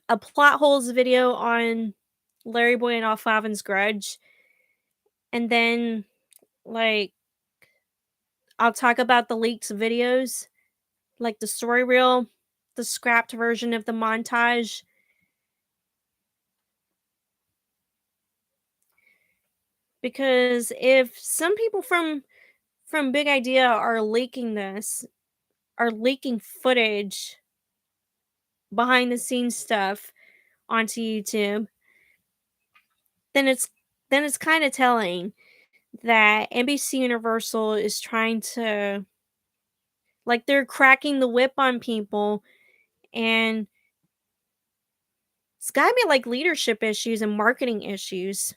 a plot holes video on LarryBoy and Alvin's Grudge. And then, like, I'll talk about the leaked videos, like the story reel, the scrapped version of the montage. Because if some people from Big Idea are leaking this, are leaking footage, behind the scenes stuff onto YouTube, then it's kind of telling that NBC Universal is trying to, like, they're cracking the whip on people, and it's gotta be like leadership issues and marketing issues.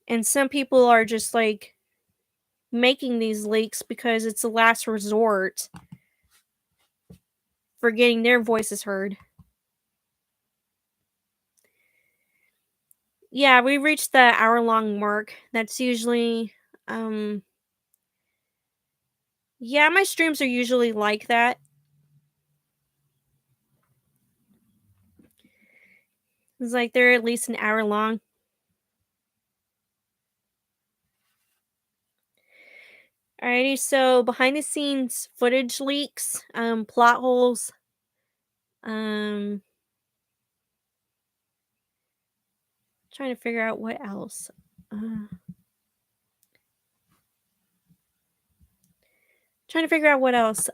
And some people are just like making these leaks because it's the last resort for getting their voices heard. Yeah, we reached the hour-long mark. That's usually, um yeah, my streams are usually like that. It's like they're at least an hour long. Alrighty, so behind the scenes footage leaks, plot holes, um, trying to figure out what else. Uh, trying to figure out what else.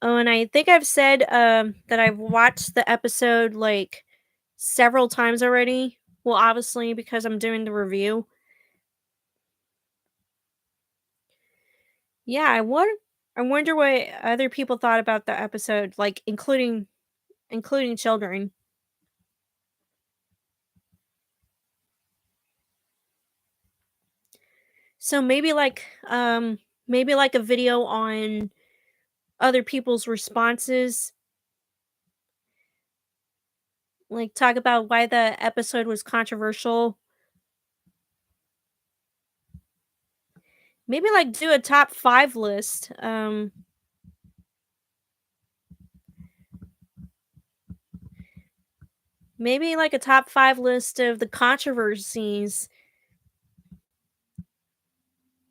Oh, and I think I've said that I've watched the episode like several times already. Well, obviously because I'm doing the review. Yeah, I wonder what other people thought about the episode, like including children. So maybe like a video on other people's responses, like talk about why the episode was controversial. Maybe like do a top 5 list. Maybe like a top 5 list of the controversies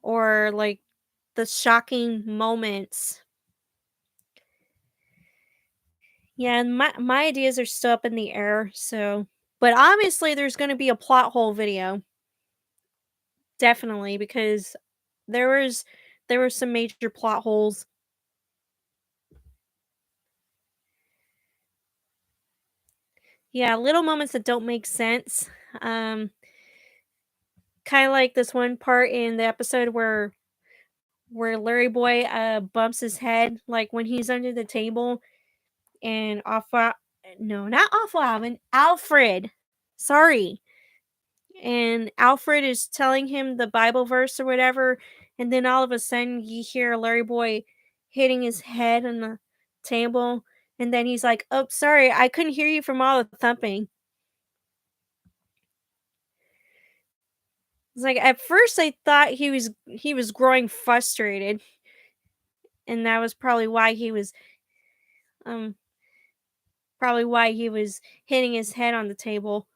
or like the shocking moments. Yeah, and my ideas are still up in the air, so but obviously there's going to be a plot hole video. Definitely because there was there were some major plot holes. Yeah, little moments that don't make sense. Um kind of like this one part in the episode where Larry Boy bumps his head like when he's under the table and no, not awful Alvin, Alfred. Sorry. And Alfred is telling him the Bible verse or whatever, and then all of a sudden you hear Larry Boy hitting his head on the table, and then he's like, "Oh, sorry, I couldn't hear you from all the thumping." It's like at first I thought he was growing frustrated, and that was um probably why he was hitting his head on the table,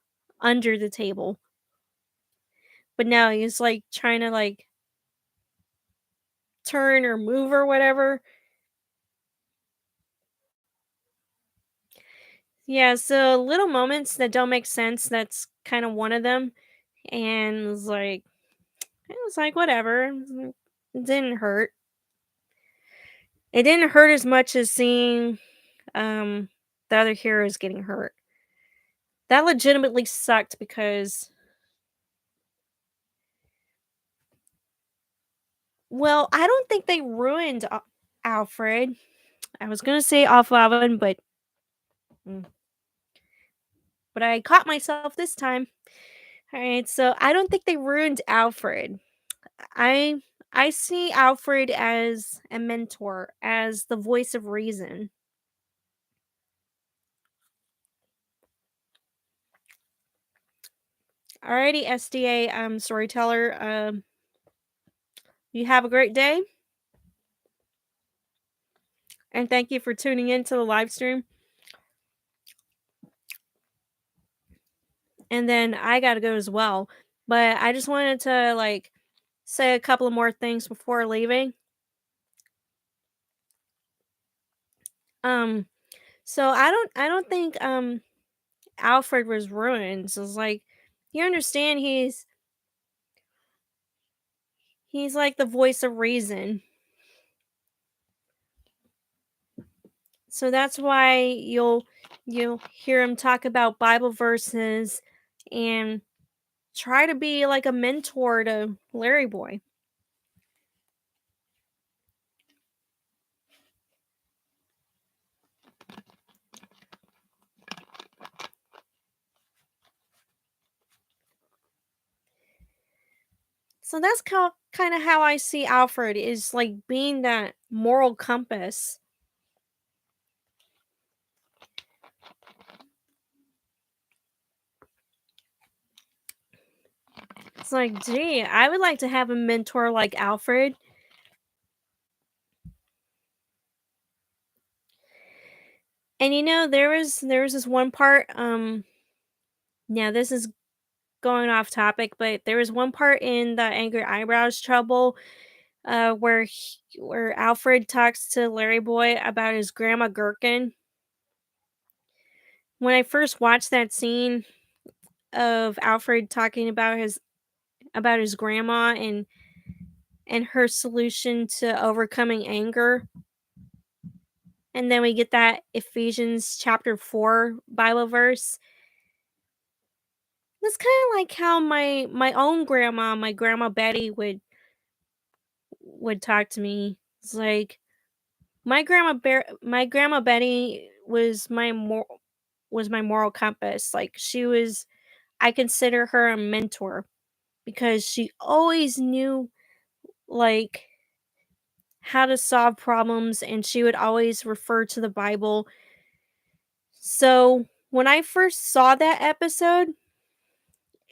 under the table. But now he's like trying to like turn or move or whatever. Yeah, so little moments that don't make sense, that's kind of one of them. And it was like whatever. It didn't hurt. It didn't hurt as much as seeing the other heroes getting hurt. That legitimately sucked because well, I don't think they ruined Alfred. I was gonna say off Alvin, mm, but I caught myself this time. All right, so I don't think they ruined Alfred. I I see Alfred as a mentor, as the voice of reason. Alrighty, SDA storyteller. You have a great day, and thank you for tuning in to the live stream. And then I gotta go as well, but I just wanted to like say a couple of more things before leaving. Um, so I don't think Alfred was ruined. So it's like you understand he's like the voice of reason. So that's why you'll hear him talk about Bible verses and try to be like a mentor to Larry Boy. So that's kind of how I see Alfred is like being that moral compass. It's like, gee, I would like to have a mentor like Alfred. And there was this one part, now this is going off topic, but there was one part in the Angry Eyebrows Trouble, where Alfred talks to Larry Boy about his grandma Gherkin. When I first watched that scene of Alfred talking about his grandma and her solution to overcoming anger, and then we get that Ephesians chapter 4 Bible verse. That's kind of like how my own grandma, my grandma Betty would talk to me. It's like my grandma Betty was my moral compass. Like I consider her a mentor because she always knew like how to solve problems, and she would always refer to the Bible. So when I first saw that episode,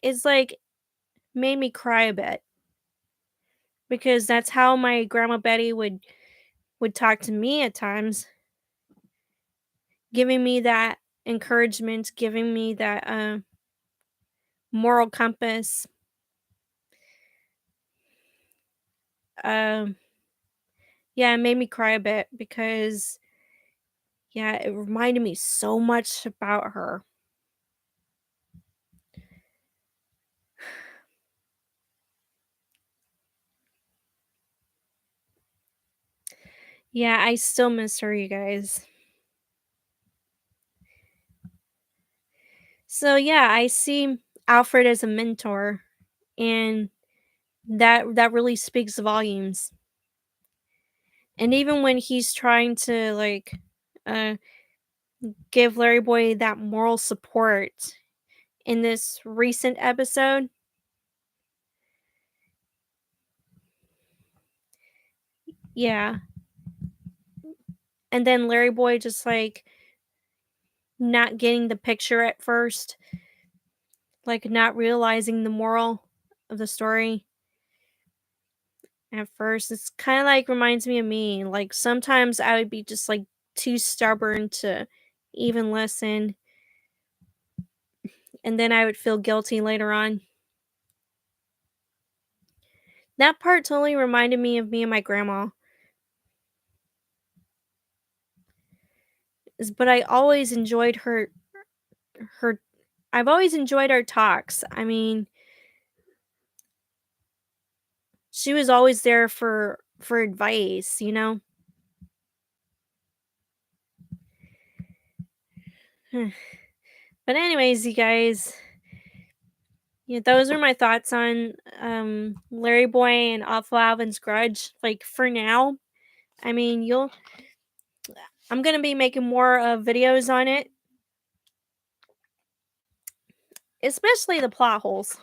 it's like made me cry a bit because that's how my grandma Betty would talk to me at times, giving me that encouragement, giving me that moral compass. Um, yeah, it made me cry a bit because yeah, it reminded me so much about her. Yeah, I still miss her, you guys. So yeah, I see Alfred as a mentor, and that really speaks volumes. And even when he's trying to uh give Larry Boy that moral support in this recent episode, yeah. And then Larry Boy just not getting the picture at first, like not realizing the moral of the story at first. It's kind of like reminds me of me. Like sometimes I would be just like too stubborn to even listen, and then I would feel guilty later on. That part totally reminded me of me and my grandma. But I always enjoyed her I've always enjoyed our talks. I mean, she was always there for advice, you know? But anyways, you guys, yeah, those are my thoughts on Larry Boy and Awful Alvin's Grudge. Like for now, I mean, you'll I'm gonna be making more videos on it, especially the plot holes.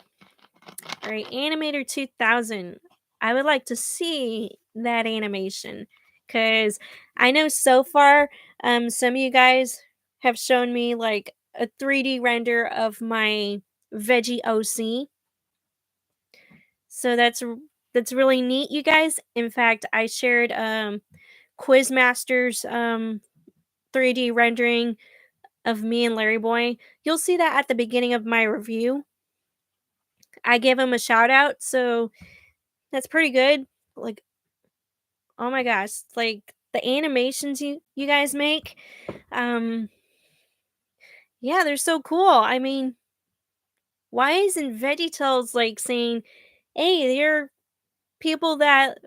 All right, Animator 2000. I would like to see that animation because I know so far, some of you guys have shown me like a 3D render of my veggie OC. So that's really neat, you guys. In fact, I shared Quizmaster's 3D rendering of me and Larry Boy. You'll see that at the beginning of my review. I gave him a shout out, so that's pretty good. Like, oh my gosh, like the animations you guys make, um, yeah, they're so cool. I mean, why isn't VeggieTales like saying, "Hey, they're people that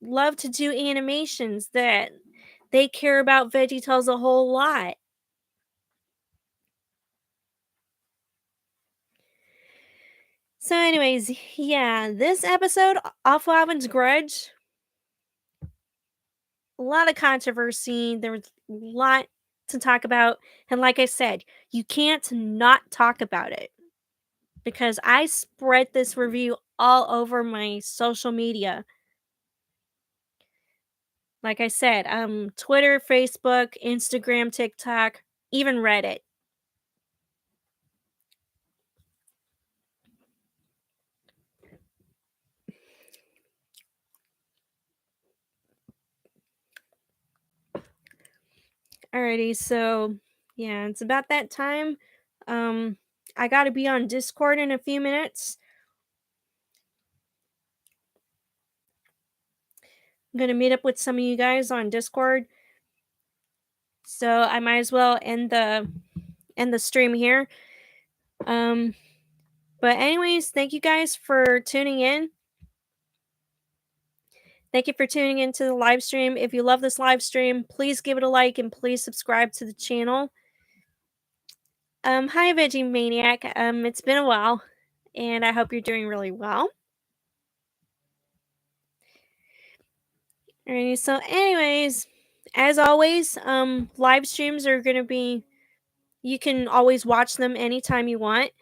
love to do animations that they care about VeggieTales a whole lot." So, anyways, yeah, this episode, Awful Alvin's Grudge, a lot of controversy. There was a lot to talk about. And like I said, you can't not talk about it because I spread this review all over my social media. Like I said, Twitter, Facebook, Instagram, TikTok, even Reddit. Alrighty, so yeah, it's about that time. Um, I gotta be on Discord in a few minutes. I'm gonna meet up with some of you guys on Discord. So I might as well end the stream here. Um, but anyways, thank you guys for tuning in. Thank you for tuning into the live stream. If you love this live stream, please give it a like and please subscribe to the channel. Hi Veggie Maniac. It's been a while, and I hope you're doing really well. Alrighty, so anyways, as always, live streams are gonna be, you can always watch them anytime you want.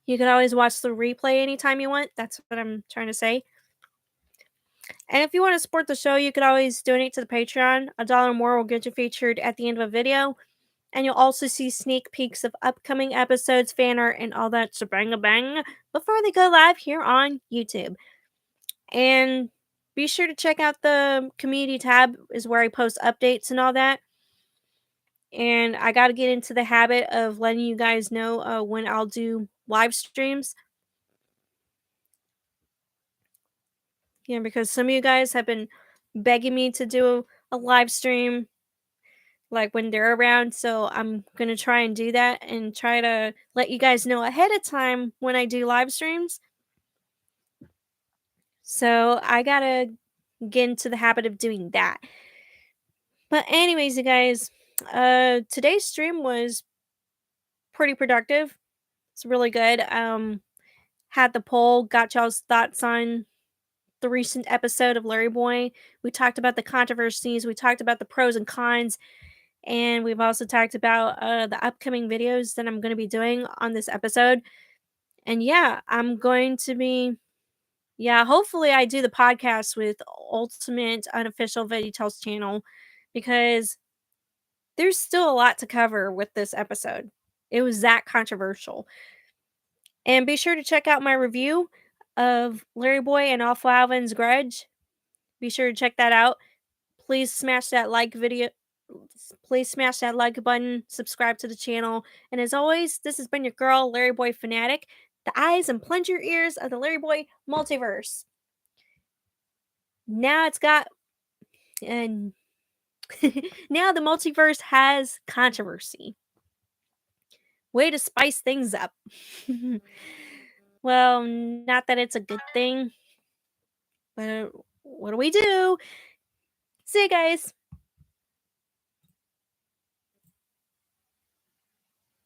You can always watch the replay anytime you want. That's what I'm trying to say. And if you want to support the show, you could always donate to the Patreon. $1 more will get you featured at the end of a video. And you'll also see sneak peeks of upcoming episodes, fan art, and all that shebang-a-bang before they go live here on YouTube. And be sure to check out the community tab, is where I post updates and all that. And I got to get into the habit of letting you guys know when I'll do live streams. Yeah, because some of you guys have been begging me to do a live stream like when they're around, so I'm going to try and do that and try to let you guys know ahead of time when I do live streams. So I got to get into the habit of doing that. But anyways, you guys, today's stream was pretty productive. It's really good. Had the poll, got y'all's thoughts on the recent episode of LarryBoy. We talked about the controversies, we talked about the pros and cons, and we've also talked about the upcoming videos that I'm going to be doing on this episode. And yeah, I'm going to be, yeah, hopefully I do the podcast with Ultimate Unofficial VeggieTales channel, because there's still a lot to cover with this episode. It was that controversial. And be sure to check out my review of LarryBoy and Alvin's Grudge. Be sure to check that out. Please smash that like video. Please smash that like button, subscribe to the channel, and as always, this has been your girl, LarryBoy Fanatic, the eyes and plunger ears of the LarryBoy multiverse. Now it's got, and now the multiverse has controversy. Way to spice things up. Well, not that it's a good thing, but what do we do? See you guys.